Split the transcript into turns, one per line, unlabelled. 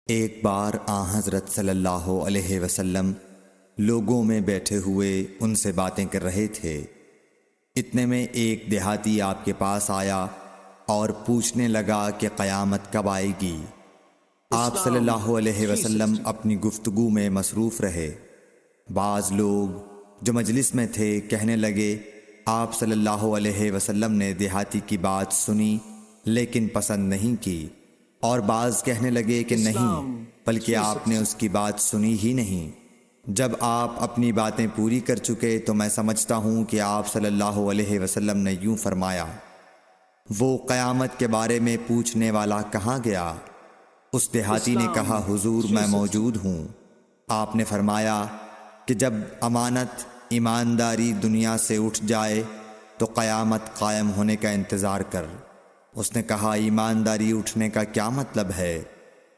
ایک بار حضرت صلی اللہ علیہ وسلم لوگوں میں بیٹھے ہوئے ان سے باتیں کر رہے تھے۔ اتنے میں ایک دیہاتی آپ کے پاس آیا اور پوچھنے لگا کہ قیامت کب آئے گی۔ آپ صلی اللہ علیہ وسلم اپنی گفتگو میں مصروف رہے۔ بعض لوگ جو مجلس میں تھے کہنے لگے، آپ صلی اللہ علیہ وسلم نے دیہاتی کی بات سنی لیکن پسند نہیں کی، اور بعض کہنے لگے کہ نہیں بلکہ آپ نے اس کی بات سنی ہی نہیں۔ جب آپ اپنی باتیں پوری کر چکے تو میں سمجھتا ہوں کہ آپ صلی اللہ علیہ وسلم نے یوں فرمایا، وہ قیامت کے بارے میں پوچھنے والا کہاں گیا؟ اس دیہاتی نے کہا، حضور میں موجود ہوں۔ آپ نے فرمایا کہ جب امانت ایمانداری دنیا سے اٹھ جائے تو قیامت قائم ہونے کا انتظار کر۔ اس نے کہا، ایمانداری اٹھنے کا کیا مطلب ہے؟